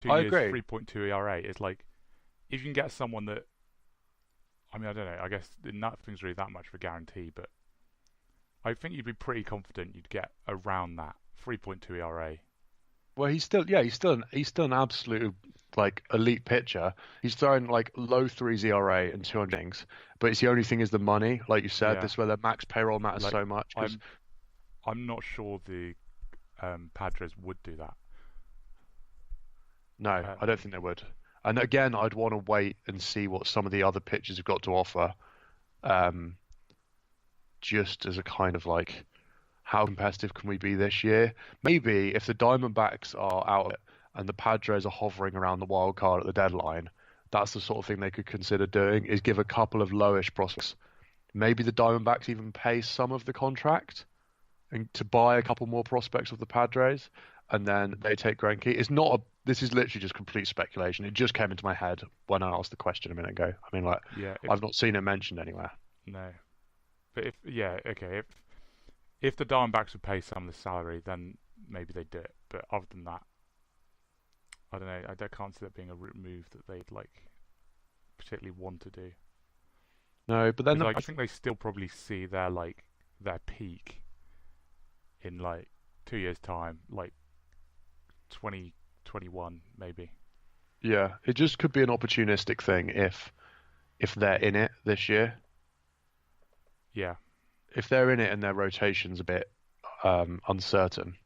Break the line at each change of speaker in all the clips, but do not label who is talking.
2
I
years,
agree.
3.2 ERA. It's like if you can get someone that, I mean, I don't know. I guess nothing's really that much of a guarantee, but I think you'd be pretty confident you'd get around that 3.2 ERA.
Well, he's still an absolute like elite pitcher. He's throwing like low threes ERA and 200 innings, but it's the only thing is the money. Like you said,
Yeah,
this is where the max payroll matters
like
so much because
I'm I'm not sure the Padres would do that.
no,
Uh,
I don't think they would. And again, I'd want to wait and see what some of the other pitchers have got to offer, um, just as a kind of like how competitive can we be this year? Maybe if the Diamondbacks are out of it and the Padres are hovering around the wild card at the deadline, that's the sort of thing they could consider doing, is give a couple of lowish prospects. Maybe the Diamondbacks even pay some of the contract and to buy a couple more prospects of the Padres, and then they take Greinke. This is literally just complete speculation. It just came into my head when I asked the question a minute ago. I mean, like,
yeah, if
I've not seen it mentioned anywhere.
no, but if yeah, okay, if the Diamondbacks would pay some of the salary, then maybe they'd do it. But other than that, I don't know. Can't see that being a move that they'd like particularly want to do.
No, but then
Because like, I think they still probably see their peak in like 2 years' time, like 2021 maybe.
yeah, it just could be an opportunistic thing if they're in it this year.
Yeah,
If they're in it and their rotation's a bit uncertain,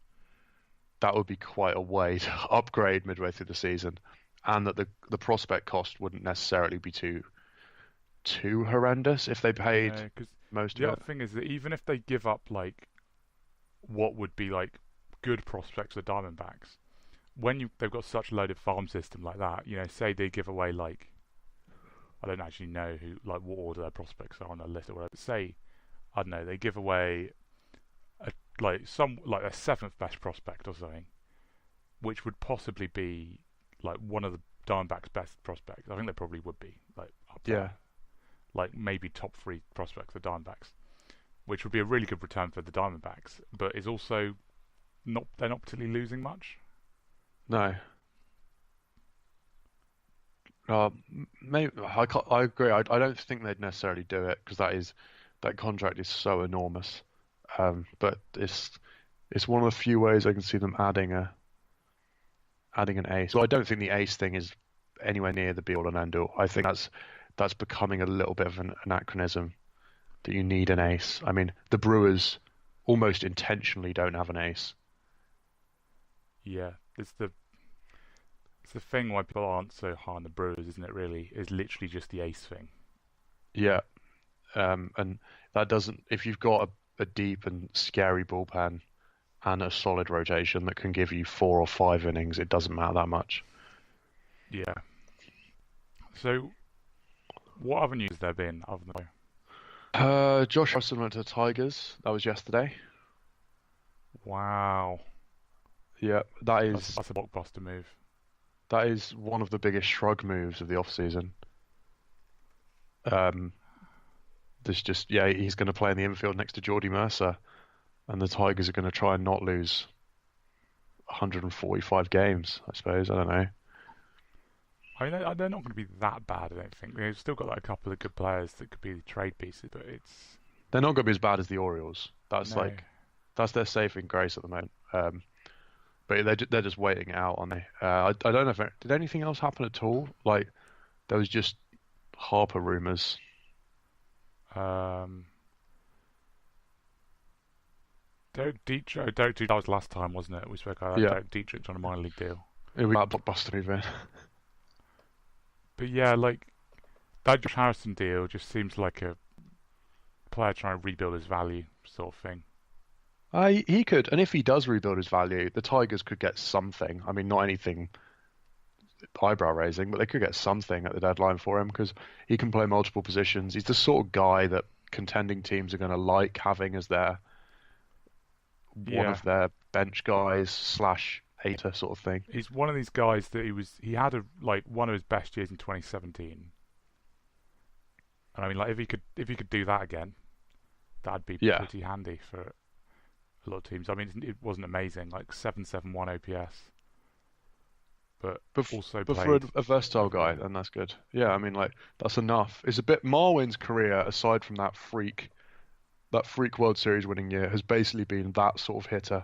that would be quite a way to upgrade midway through the season, and that the prospect cost wouldn't necessarily be too horrendous if they paid
no, because
most of
the
it.
other thing is that even if they give up like what would be like good prospects for Diamondbacks, when they've got such a loaded farm system like that, say they give away like I don't actually know who like what order their prospects are on their list or whatever. Say I don't know they give away like a seventh best prospect or something, which would possibly be like one of the Diamondbacks' best prospects. I think they probably would be like up
Yeah,
there, like maybe top three prospects for Diamondbacks, which would be a really good return for the Diamondbacks, but is also not they're not particularly losing much.
no, maybe I agree. I don't think they'd necessarily do it because that contract is so enormous. But it's one of the few ways I can see them adding an ace. So I don't think the ace thing is anywhere near the be all and end all. I think that's becoming a little bit of an anachronism that you need an ace. I mean, the Brewers almost intentionally don't have an ace.
Yeah, it's the thing why people aren't so high on the Brewers, isn't it? Really, is literally just the ace thing.
Yeah, and that doesn't. If you've got a deep and scary bullpen and a solid rotation that can give you 4 or 5 innings, it doesn't matter that much.
Yeah. So, what other news has there been other than
Josh Russell went to the Tigers. That was yesterday.
wow?
Yeah, that
That's
is
that's a blockbuster move.
that is one of the biggest shrug moves of the off season. Um, he's going to play in the infield next to Jordy Mercer, and the Tigers are going to try and not lose 145 games. I suppose I don't know.
I mean, they're not going to be that bad. I don't think they've still got like a couple of good players that could be trade pieces, but it's
They're not going to be as bad as the Orioles.
no.
That's their saving grace at the moment. But they're just waiting it out, aren't they? I don't know if did anything else happen at all. Like there was just Harper rumors.
Um, Derek Dietrich. Derek Dietrich that was last time, wasn't it? We spoke about that.
Yeah,
Derek Dietrich on a minor league deal.
it was that blockbuster move in.
But yeah, like that Josh Harrison deal just seems like a player trying to rebuild his value sort of thing.
He could, and if he does rebuild his value, the Tigers could get something. I mean, not anything eyebrow raising, but they could get something at the deadline for him because he can play multiple positions. He's the sort of guy that contending teams are going to like having as one
Yeah,
of their bench guys slash hater sort of thing.
he's one of these guys that he had like one of his best years in 2017, and I mean like if he could do that again, that'd be
Yeah,
pretty handy for a lot of teams. I mean it wasn't amazing, like 771 OPS, but
But
also
but for
played
a versatile guy,
everywhere.
then that's good. Yeah, I mean, like that's enough. It's a bit Marwin's career, aside from that freak World Series winning year, has basically been that sort of hitter,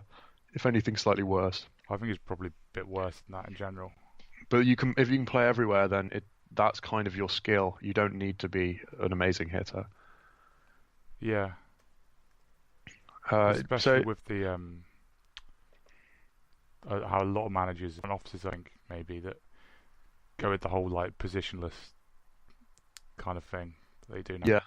if anything, slightly worse.
I think it's probably a bit worse than that in general.
But if you can play everywhere, then that's kind of your skill. You don't need to be an amazing hitter.
Yeah,
So
especially with the how a lot of managers and officers, I think maybe that go with the whole like positionless kind of thing that they do now.
yeah,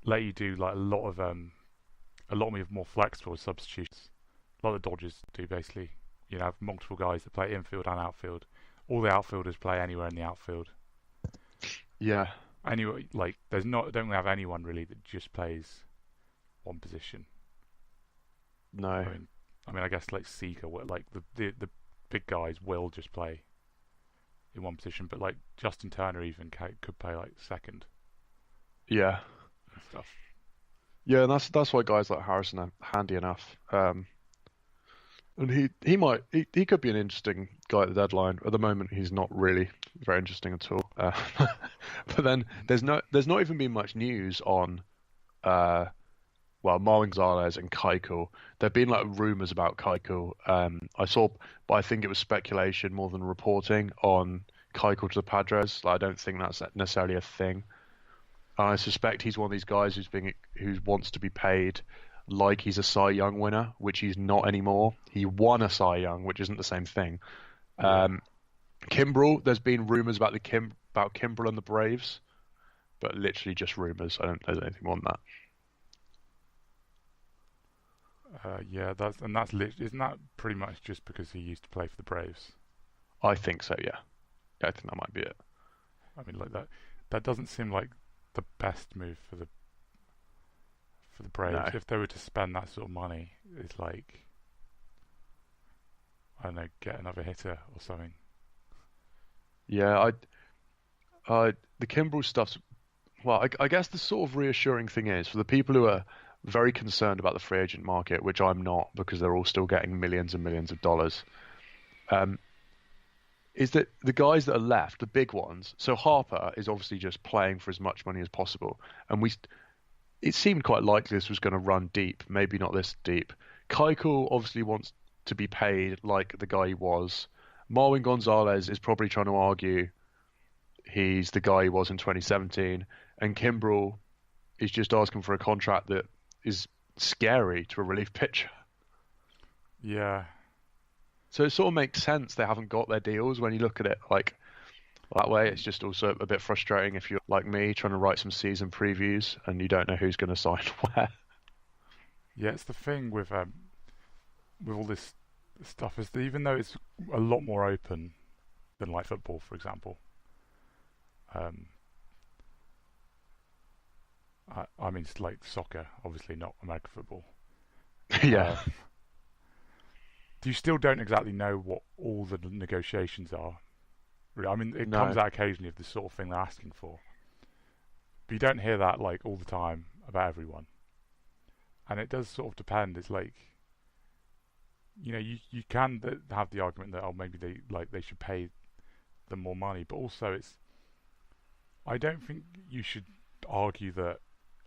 Let you do like a lot more flexible substitutions. A lot of the Dodgers do basically. You know, have multiple guys that play infield and outfield. All the outfielders play anywhere in the outfield.
yeah,
Anyway, like don't have anyone really that just plays one position.
no,
I mean, I guess like Seeker, like the big guys will just play in one position, but like Justin Turner even could play like second
yeah,
and stuff.
yeah. And that's why guys like Harrison are handy enough. And he could be an interesting guy at the deadline. At the moment, he's not really very interesting at all. But then there's not even been much news on uh well, Marwin Gonzalez and Keuchel. There've been like rumors about Keuchel. I saw, but I think it was speculation more than reporting on Keuchel to the Padres. Like, I don't think that's necessarily a thing. I suspect he's one of these guys who wants to be paid like he's a Cy Young winner, which he's not anymore. He won a Cy Young, which isn't the same thing.
Yeah,
Um, Kimbrel, there's been rumors about about Kimbrel and the Braves, but literally just rumors. I don't know anything more than that.
yeah. Isn't that pretty much just because he used to play for the Braves?
I think so. Yeah, I think that might be it.
I mean, like that. That doesn't seem like the best move for the
No.
Braves. If they were to spend that sort of money, it's like I don't know, get another hitter or something.
Yeah, the Kimbrel stuff's well. I guess the sort of reassuring thing is for the people who are very concerned about the free agent market, which I'm not because they're all still getting millions and millions of dollars. Um, is that the guys that are left, the big ones? So Harper is obviously just playing for as much money as possible, and it seemed quite likely this was going to run deep, maybe not this deep. Keuchel obviously wants to be paid like the guy he was. Marwin Gonzalez is probably trying to argue he's the guy he was in 2017, and Kimbrel is just asking for a contract that is scary to a relief pitcher.
Yeah,
So it sort of makes sense they haven't got their deals when you look at it like that way. It's just also a bit frustrating if you're like me trying to write some season previews and you don't know who's going to sign where.
yeah. It's the thing with all this stuff is that even though it's a lot more open than like football, for example. Um, I mean, it's like soccer, obviously not American football.
Yeah,
Uh, you still don't exactly know what all the negotiations are. Really. I mean, it comes
no,
out occasionally of the sort of thing they're asking for, but you don't hear that like all the time about everyone. And it does sort of depend. It's like you can have the argument that maybe they should pay them more money, but also it's I don't think you should argue that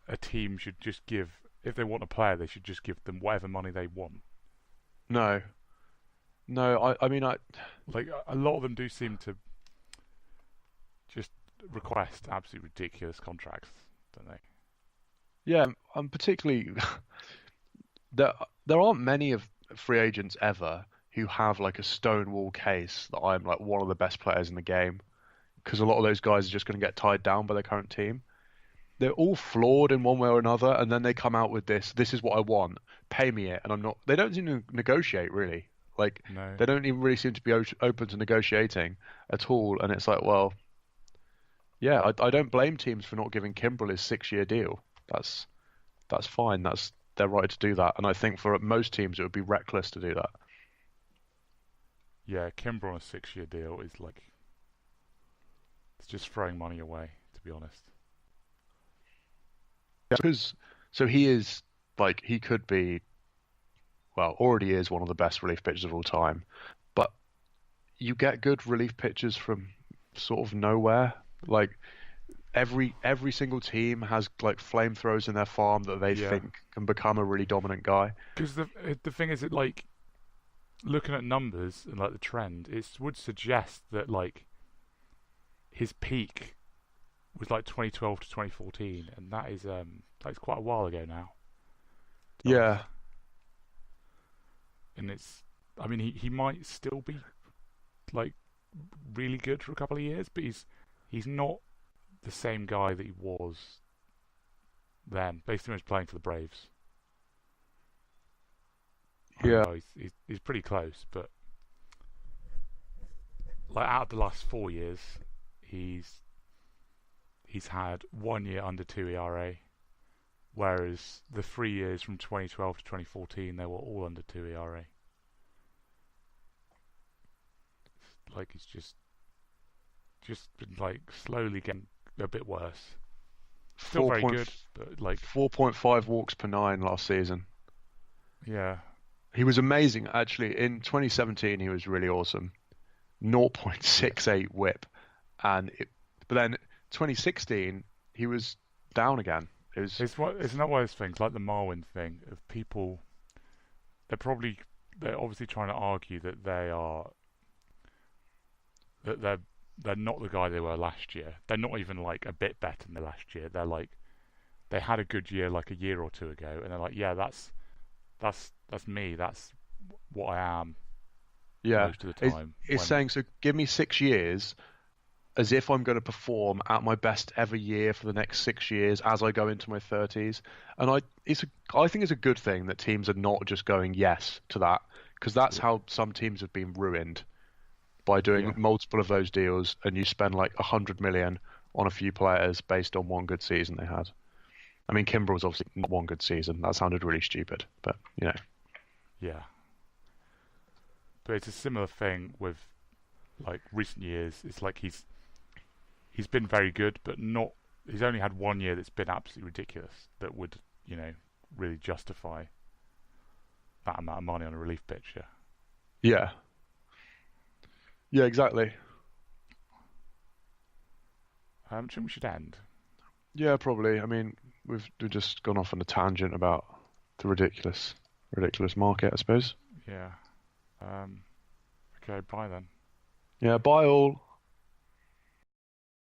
a team should just give if they want a player they should just give them whatever money they want.
no, no. I mean,
Like a lot of them do seem to just request absolutely ridiculous contracts, don't they?
yeah, I'm particularly there. There aren't many of free agents ever who have like a stonewall case that I'm like one of the best players in the game because a lot of those guys are just going to get tied down by their current team. They're all flawed in one way or another, and then they come out with this. This is what I want. Pay me it, and I'm not. They don't seem to negotiate really. Like
No.
they don't even really seem to be open to negotiating at all. And it's like, well, yeah, I don't blame teams for not giving Kimbrel his 6-year deal. That's fine. That's their right to do that. And I think for most teams, it would be reckless to do that.
Yeah, Kimber on a 6-year deal is like it's just throwing money away, to be honest.
Because so he is like he could be well already is one of the best relief pitchers of all time. But you get good relief pitchers from sort of nowhere. Like every single team has like flamethrowers in their farm that they
Yeah,
think can become a really dominant guy.
because the thing is that like looking at numbers and like the trend, it would suggest that like his peak was like 2012 to 2014, and that's quite a while ago now. To be honest,
Yeah,
and I mean, he might still be like really good for a couple of years, but he's not the same guy that he was then. Based on him playing for the Braves, I don't
yeah,
know. He's pretty close, but like out of the last 4 years, he's he's had 1 year under 2 ERA, whereas the 3 years from 2012 to 2014 they were all under 2 ERA. Like he's just been like slowly getting a bit worse. Still
four
very
point
good, but like
4.5 walks per nine last season.
yeah,
He was amazing actually. In 2017, he was really awesome. 0.68 whip, but then 2016 he was down again. It was
it's not one of those things like the Marwin thing of people. They're obviously trying to argue that that they're not the guy they were last year. They're not even like a bit better than the last year. They're like they had a good year like a year or two ago, and they're like, yeah, that's me. That's what I am
yeah.
most of the
It's,
time.
it's saying so. Give me 6 years as if I'm going to perform at my best every year for the next 6 years as I go into my 30s. And I think it's a good thing that teams are not just going yes to that, because that's how some teams have been ruined by doing
Yeah,
multiple of those deals, and you spend like 100 million on a few players based on one good season they had. I mean, Kimbrel was obviously not one good season. That sounded really stupid, but you know.
yeah. But it's a similar thing with like recent years. It's like he's been very good, but not. He's only had 1 year that's been absolutely ridiculous. That would really justify that amount of money on a relief pitcher.
Yeah. Yeah, exactly.
Do you think we should end?
Yeah, probably. I mean, we've just gone off on a tangent about the ridiculous market, I suppose.
Yeah. Okay. Bye then.
Yeah, bye all.